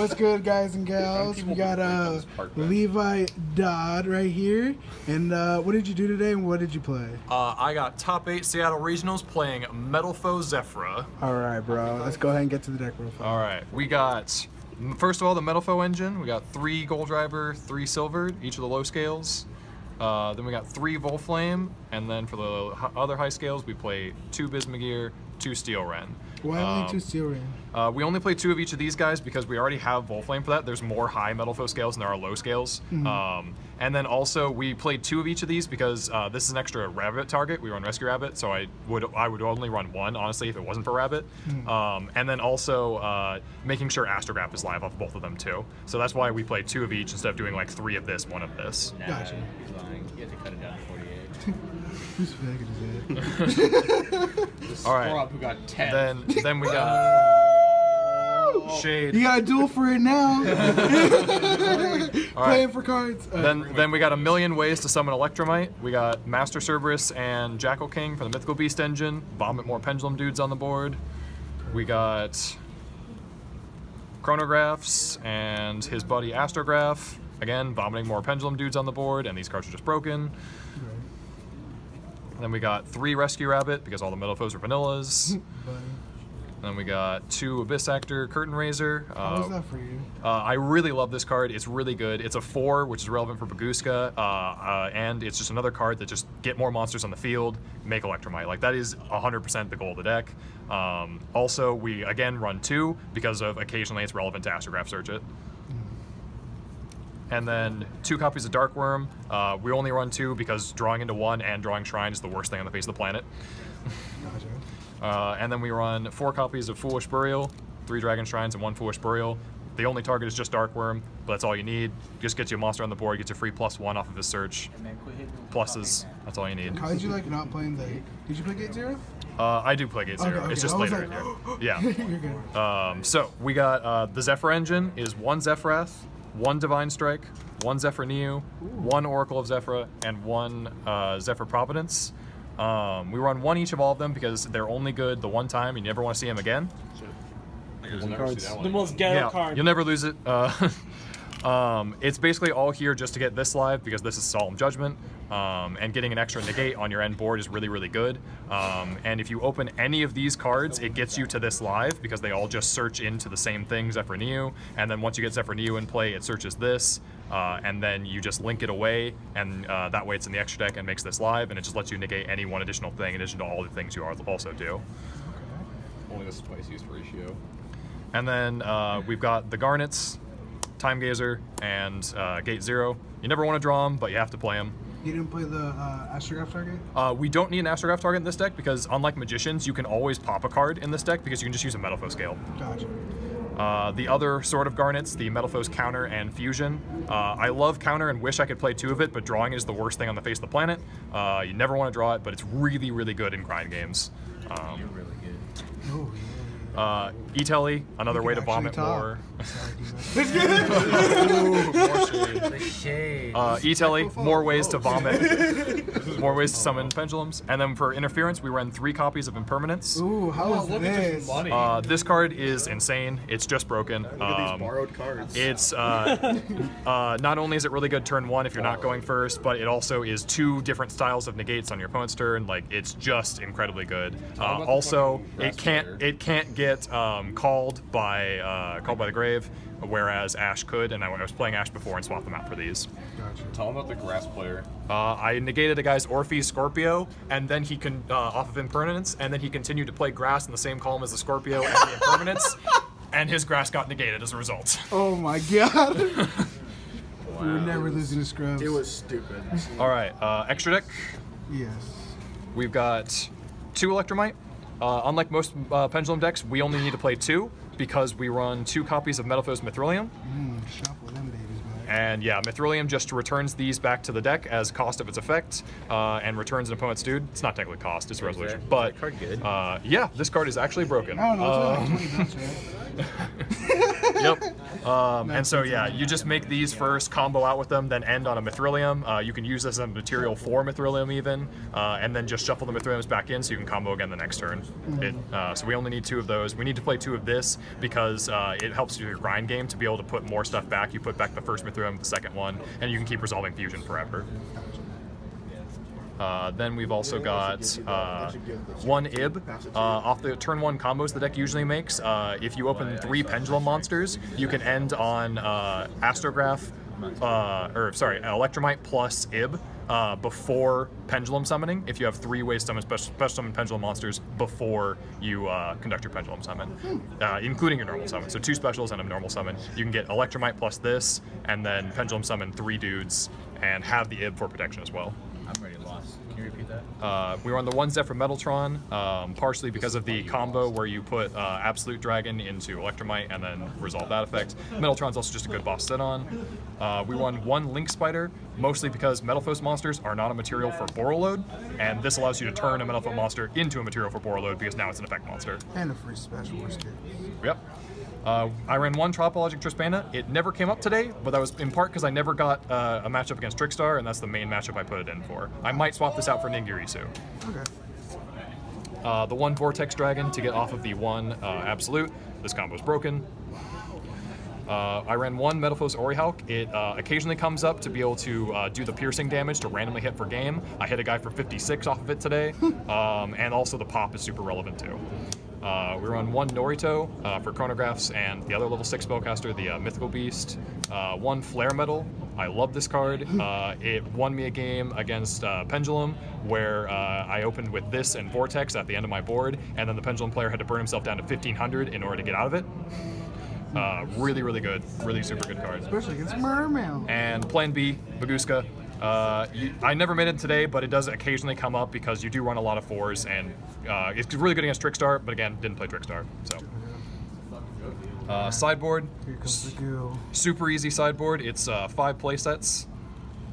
What's good, guys and gals? We got Levi Dodd right here. And what did you do today and what did you play? I got top 8 Seattle Regionals playing Metalfoe Zefra. Alright, bro. Let's go ahead and get to the deck real fast. Alright, we got, first of all, the Metalfoe engine. We got 3 Gold Driver, 3 Silvered, each of the low scales. Then we got 3 Volflame, and then for the other high scales, we play 2 Bismugear, 2 Steel Ren. Why only 2 Steel Ren? We only play 2 of each of these guys because we already have Volflame for that. There's more high Metalfoe scales than there are low scales. And then also we played 2 of each of these because this is an extra rabbit target. We run Rescue Rabbit, so I would only run 1, honestly, if it wasn't for Rabbit. And then also making sure Astrograph is live off both of them too. So that's why we play 2 of each instead of doing like 3 of this, 1 of this. Nah, Gotcha. he's lying. You have to cut it down to 48. Who's fagging his head? All right. Scrub who got 10. Then we got Shade. You got a duel for it now. Playing for cards. Then we got a million ways to summon Electromite. We got Master Cerberus and Jackal King for the Mythical Beast engine. Vomit more Pendulum dudes on the board. We got Chronographs and his buddy Astrograph. Again, vomiting more Pendulum dudes on the board, and these cards are just broken. Then we got 3 Rescue Rabbit because all the Metalfoes are vanillas. Then we got 2 Abyss Actor Curtain Raiser. How was that for you? I really love this card. It's really good. It's a 4, which is relevant for Baguska, and it's just another card that just get more monsters on the field, make Electromite. Like, that is 100% the goal of the deck. Also, we, again, run 2 because of occasionally it's relevant to Astrograph Search It. And then 2 copies of Dark Worm. We only run 2 because drawing into 1 and drawing Shrine is the worst thing on the face of the planet. Gotcha. And then we run 4 copies of Foolish Burial, 3 Dragon Shrines and 1 Foolish Burial. The only target is just Dark Worm, but that's all you need. Just gets you a monster on the board, gets you free +1 off of his search. Pluses, that's all you need. How did you like not playing the... Did you play Gate 0? I do play Gate 0. Okay, It's just I was later like, in here. Yeah. You're good. So we got the Zefra engine is 1 Zefrath, 1 Divine Strike, 1 Zefra Neo, 1 Oracle of Zefra, and 1 Zefra Providence. We run 1 each of all of them because they're only good the 1 time. You never want to see them again. The most ghetto card. You'll never lose it. It's basically all here just to get this live because this is Solemn Judgment, and getting an extra negate on your end board is really, really good. And if you open any of these cards, it gets you to this live because they all just search into the same thing, Zefra Neo, and then once you get Zefra Neo in play, it searches this, and then you just link it away, and that way it's in the extra deck and makes this live, and it just lets you negate any 1 additional thing in addition to all the things you also do. Only the spiciest ratio. And then we've got the Garnets, Time Gazer, and Gate 0. You never want to draw them, but you have to play them. You didn't play the Astrograph target? We don't need an Astrograph target in this deck because, unlike Magicians, you can always pop a card in this deck because you can just use a Metalfoe scale. Gotcha. The other sort of Garnets, the Metalfoe's Counter and Fusion. I love Counter and wish I could play 2 of it, but drawing is the worst thing on the face of the planet. You never want to draw it, but it's really, really good in grind games. You're really good. Oh, E-Telly, another way to vomit talk. more. The shade. E-Telly, more ways to vomit, more ways to summon pendulums. And then for interference, we run 3 copies of Impermanence. Ooh, how is this? This card is insane. It's just broken. Look at these borrowed cards. It's not only is it really good turn 1 if you're not going first, but it also is 2 different styles of negates on your opponent's turn. Like, it's just incredibly good. Also, it can't get called by the grave, whereas Ash could, and I was playing Ash before and swapped them out for these. Gotcha. Tell him about the grass player. I negated a guy's Orpheus Scorpio, and then he can off of Impermanence, and then he continued to play grass in the same column as the Scorpio and the Impermanence, and his grass got negated as a result. Oh my god. Wow. We were never losing to Scrubs. It was stupid. All right, extra deck. Yes. We've got 2 Electromite. Unlike most Pendulum decks, we only need to play 2 because we run 2 copies of Metalfoe's Mithrilium. Shuffle them babies back. And yeah, Mithrilium just returns these back to the deck as cost of its effect, and returns an opponent's dude. It's not technically cost, it's resolution. But that card good? Yeah, this card is actually broken. I don't know, it's only like 20 bucks, right? Yep. And so yeah, you just make these first, combo out with them, then end on a Mithrilium. You can use this as a material for Mithrilium even, and then just shuffle the Mithriliums back in so you can combo again the next turn. So we only need 2 of those. We need to play 2 of this because it helps you your grind game to be able to put more stuff back. You put back the first Mithrilium, the second one, and you can keep resolving fusion forever. Then we've also got 1 Ib. Off the turn 1 combos the deck usually makes, if you open 3 Pendulum monsters, you can end on Astrograph, Electromite plus Ib before Pendulum summoning, if you have 3 ways to summon special summon Pendulum monsters before you conduct your Pendulum summon, including your normal summon. So 2 specials and a normal summon. You can get Electromite plus this, and then Pendulum summon 3 dudes, and have the Ib for protection as well. I'm already lost. Can you repeat that? We were on the 1 Zefra Metaltron, partially because of the combo where you put Absolute Dragon into Electromite and then resolve that effect. Metaltron's also just a good boss to sit on. We won 1 Link Spider, mostly because Metalfoe monsters are not a material for Boral Load, and this allows you to turn a Metalfoe monster into a material for Boral Load because now it's an effect monster. And a free special, worst case. Yep. I ran 1 Tropologic Trispana. It never came up today, but that was in part because I never got a matchup against Trickstar, and that's the main matchup I put it in for. I might swap this out for Ningirisu. Okay. The 1 Vortex Dragon to get off of the 1 Absolute. This combo is broken. I ran 1 Metalfoe's Orihawk. It occasionally comes up to be able to do the piercing damage to randomly hit for game. I hit a guy for 56 off of it today, and also the pop is super relevant too. We run 1 Norito for Chronographs and the other level 6 spellcaster, the Mythical Beast. 1 Flare Metal. I love this card. It won me a game against Pendulum where I opened with this and Vortex at the end of my board, and then the Pendulum player had to burn himself down to 1500 in order to get out of it. Really, really good. Really super good card. Especially against Mermail. And Plan B, Baguska. I never made it today, but it does occasionally come up because you do run a lot of 4s, and it's really good against Trickstar, but again, didn't play Trickstar, so. Sideboard, Here comes the goo. super easy sideboard. It's 5 playsets.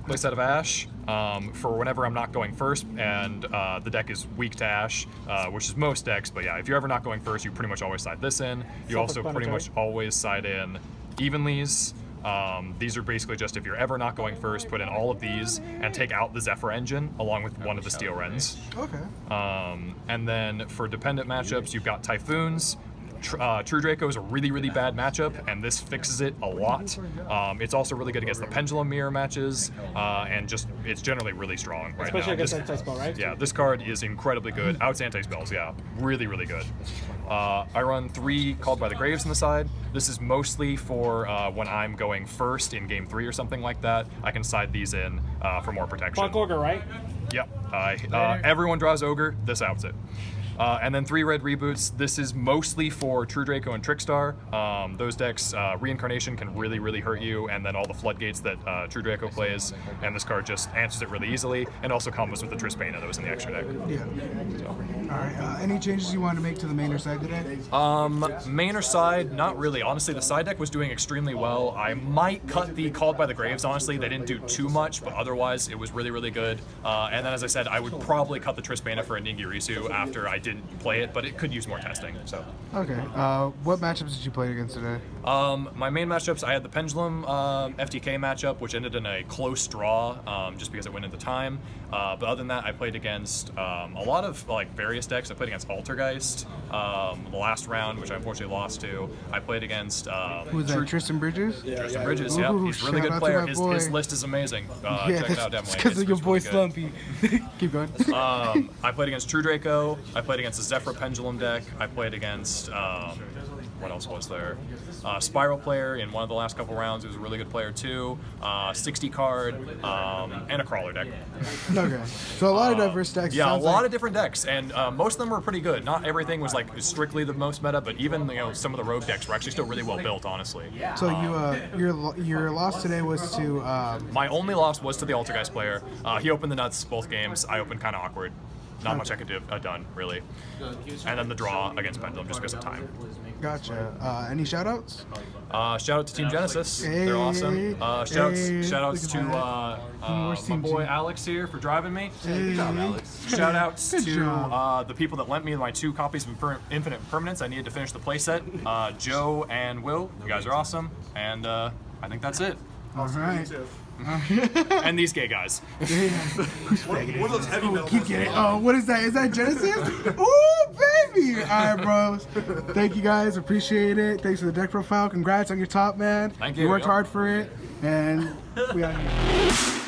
Playset of Ash for whenever I'm not going first, and the deck is weak to Ash, which is most decks, but yeah, if you're ever not going first, you pretty much always side this in. You also pretty much always side in Evenlies. These are basically just if you're ever not going first, put in all of these and take out the Zefra engine along with 1 of the Steel Wrens. Okay. And then for dependent matchups, you've got Typhoons. True Draco is a really, really bad matchup, and this fixes it a lot. It's also really good against the Pendulum mirror matches, and just it's generally really strong right Especially now. against anti-spell, right? Yeah, this card is incredibly good. Outs anti-spells, yeah. Really, really good. I run 3 Called by the Graves on the side. This is mostly for when I'm going first in game 3 or something like that. I can side these in for more protection. Fuck Ogre, right? Yep. Everyone draws Ogre. This outs it. And then 3 red reboots. This is mostly for True Draco and Trickstar. Those decks, Reincarnation can really, really hurt you, and then all the floodgates that True Draco plays, and this card just answers it really easily, and also combos with the Trispana that was in the extra deck. Yeah. Alright, any changes you wanted to make to the main or side today? Main or side, not really. Honestly, the side deck was doing extremely well. I might cut the Called by the Graves, honestly. They didn't do too much, but otherwise it was really, really good. And then, as I said, I would probably cut the Trispana for a Ningirisu after I didn't play it, but it could use more testing. So. Okay. What matchups did you play against today? My main matchups, I had the Pendulum FTK matchup, which ended in a close draw, just because it went into time. But other than that, I played against a lot of like various decks. I played against Altergeist the last round, which I unfortunately lost to. I played against Who's that? Tristan Bridges? Tristan Bridges. Yep, Ooh, he's a really shout good out to player. my His boy. list is amazing. Yeah, Check it out, definitely. because of your It's boy really good. Slumpy. Keep going. I played against True Draco. I played against the Zefra Pendulum deck. I played against what else was there? Spiral player in one of the last couple rounds. He was a really good player too. 60 card and a crawler deck. Okay. So a lot of diverse decks. Yeah, a Sounds lot like- of different decks, and most of them were pretty good. Not everything was like strictly the most meta, but even some of the rogue decks were actually still really well built, honestly. So your loss today was to My only loss was to the Altergeist player. He opened the nuts both games. I opened kind of awkward. Not much I could have done, really. And then the draw against Pendulum just because of time. Gotcha. Any shout-outs? Shout out to Team Genesis. Hey, They're awesome. Shout outs look to at my Team boy G. Alex here for driving me. Hey. Shout outs Good to job. the people that lent me my 2 copies of Infinite Permanence. I needed to finish the playset. Joe and Will, you guys are awesome. And I think that's it. All right. And these gay guys. What are those heavy metal? Keep getting. Oh, what is that? Is that Genesis? Ooh, baby! All right, bros. Thank you guys. Appreciate it. Thanks for the deck profile. Congrats on your top, man. Thank you. You worked hard for it, and we out here.